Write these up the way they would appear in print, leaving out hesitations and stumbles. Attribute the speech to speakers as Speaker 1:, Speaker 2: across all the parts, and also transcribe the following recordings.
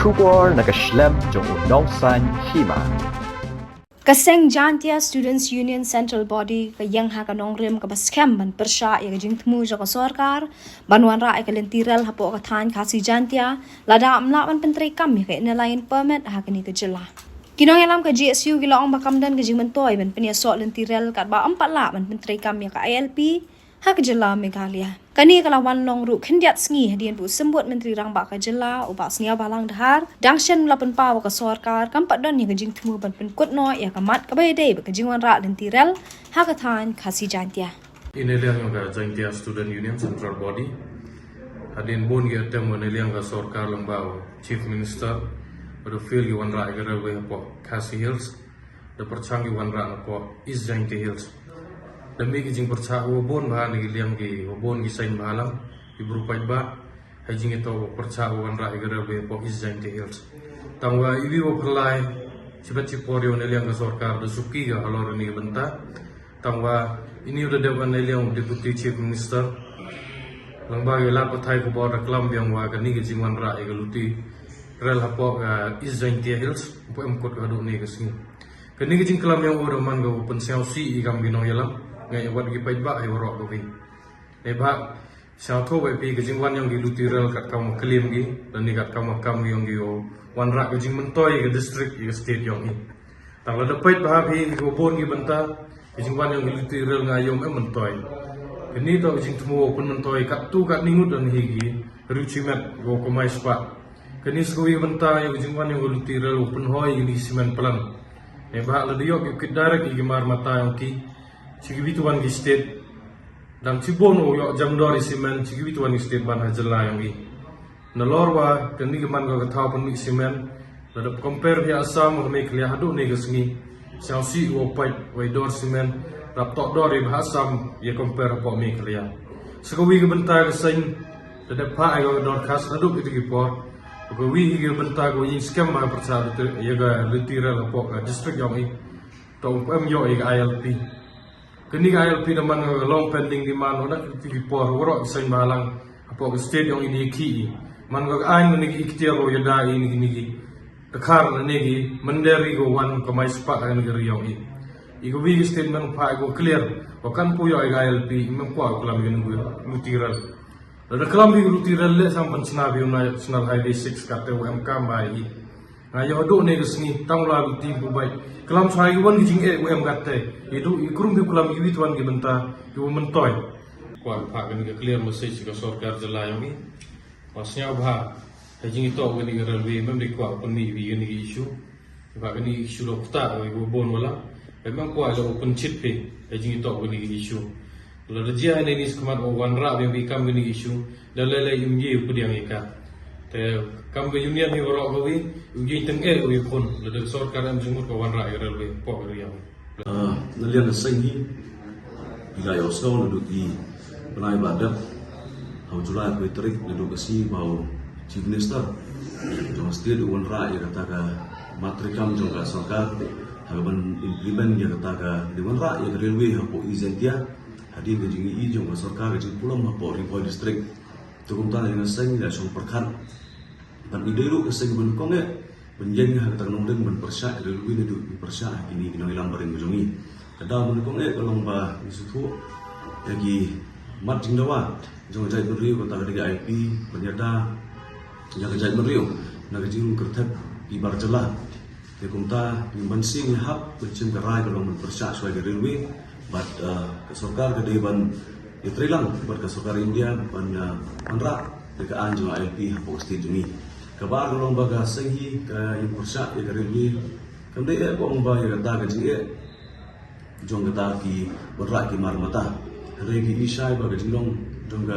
Speaker 1: Shubor nakaslem jong unongsan hima.
Speaker 2: Kaseng Jantia Students Union Central Body ka yang ha kanong rim ka baskem ban persya ya jing temu ja ka sarkar banwan ra ka lentiral hapo ka than khasi Jantia lada amla ban pentri kam ya ka inalain permit ha kani ka jela kinong yalam ka GSU gilong bakam dan ka jing mentoy ban penia so lentiral ka ba 4 la ban pentri kam ya ka ILP ha ka jela Meghalaya kani kalawan long ru khendiat sngi hadian bu sembut menteri rang ba ka jela uba snia balang dhar dangshen lapan pa ka sarkar kam padon ni ka jing temu ban pen kut no ya ka mat ka bay dei ba ka jingwan ra lentiral ha ka than khasi Jantia
Speaker 3: Ineliang yang ka Jantia Student Union Central Body hadin bon ge tem ineliang ka sarkar lambau Chief Minister pada feel gi wanra ga railway po Khasi Hills da perchang gi wanra po East Jantia Hills demi gi jing percha wo bon ba ni liang gi wo bon gi sain balang gi berupa ba hajing itu percha wo wanra ga railway po East Jantia Hills tangwa iwi wo perlai cipat cipori ineliang ka sarkar da suki ga halor ni benta tangwa ini udah dewan neliang deputy chief minister langbagi lap pathai ko bor reklam yang wa gani ge jingwan ra e galuti rel hapo ga East Jantia Hills po em kot ga do ne ga sing gani ge jing klam yang oro man go pensiau si igam binong yalam ngai wat gi pai ba ai woro do gi e ba sao tho bai pi ge jingwan yang gi luti rel kat kam klim gi dan ni kat kam yang gi o wan ra ge jing mentoy ge district ge state yang i tang la dapait ba bi go bon gi benta jingwan yang luti rel ngayom mentoy ini to jing temu pun mentoy kat tu kat ningut dan higi rucimet go komai spa kini skui benta yang jingwan yang luti rel open hoy ini simen pelan e ba la diok ki direct gi mar mata yang ki sigi tuan gi state dan cibono yo jam dori simen sigi tuan gi state ban hajela yang gi nalorwa kini gi man go thau pun mi simen la compare ya asam me klia hadu ne gesngi Chelsea wo pai wai dor simen rap tok dor ib hasam ye compare po mi klia sekawi ge benta ge sain de pa ai dor khas adu itu gi por ko wi ge benta go yin scam ma persa ye ga litira po district yang i tong em yo ge ILP kini ge ILP de man long pending di man ona itu gi por woro sain balang po ge state yang ini ki man go ai ni gi iktiaro ye da ini gi Dekar negi menderi go wan komai spa kan geriong i. Igo big statement pa go clear. O kan puyo ai ILP mem kwa kulam gen go lutiral. Da kulam big lutiral le sam pansna bi na national highway 6 ka te UMK mai i. Na yo do ne gesni tangla ti bu bai. Kulam sai wan gi jing e UMK te. Itu ikrum bi kulam i wan gi benta yo mentoy. Kwa pa kan ge clear message ga sarkar jela yang i. Pasnya ba hajing itu aku ni railway memang dikuat pun ni begini isu, sebab ni isu dokter aku bon wala, memang kuat ada open chip pe, hajing itu aku ni isu. Lalu dia ni sekemat orang rap yang bikam ni isu, dan lelai umji aku dia mereka. Tapi kami union ni orang kau ni umji tengah aku pun, lalu sarkar am jumur kawan rap railway pok dia.
Speaker 4: Nalian sengi, bila yo selalu duduk di penai badak, hau julai aku terik duduk kesi bau. Chief Minister, jom setiap duan rakyat kata ka matrikam jom ka sarkar, haban implement ya kata ka duan rakyat railway hapo izentia, hadir ke jingi i jom ka sarkar ke jing pulam hapo Ringpoy district, tukum tan dengan seng ya song perkan, ban idelu ke seng ban konge, benjeng ha kata nong den ban persya railway ne du persya ini kinong ilang baring jongi, kada ban konge kalong ba isutu lagi mat jing dawa, jom jai beri kata ka IP penyada yang kejadian meriu, nak jing kertep di Barjala, dia kumta yang sing hap macam kerai kalau mempersiap sebagai railway, but kesokar kedepan Itrilang, buat kesokar India, banyak anrak, dekat anjung ILP hapok state ini. Kabar kalau baga sengi ke yang persiap ya railway, kemudian aku membayar kata kejing jong kata ki berak ki marmata, regi isai baga jinglong jong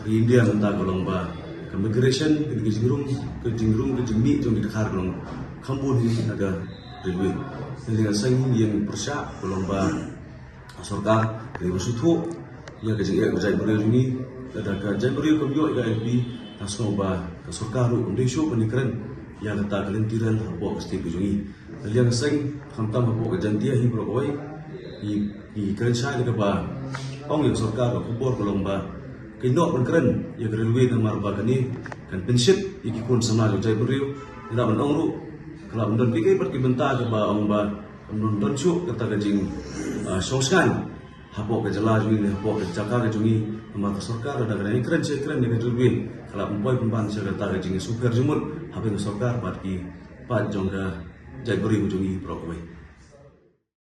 Speaker 4: India kata kalau migration ke jingrung ke jingmi jom dikar long kampun ini naga railway dengan sengi yang persya lomba sarkar dari sutu ya ke jing ke jai beri ini ada ke jai beri ke bio ILP tasno ba ke sarkar ru kondisi penikran ya kata kelentiran hapo state ke jungi yang seng hantam hapo ke jantia hi beroi i keren sai ke ba ong yang sarkar ke kubur ke lomba inok berkeren ya railway na marbaga ni kan pensit ikikun sama jo jai beriu ida ban ongru kala ban pikai per kibenta ke ba ong ba non don chu kata gajing songskan hapo ke jala jui ne hapo ke jaka ke jungi amar sarkar ada gana ikren che ikren ne railway kala poi pemban se kata gajing super jumur hape ke sarkar bat ki pat jongga jai beriu jungi prokoi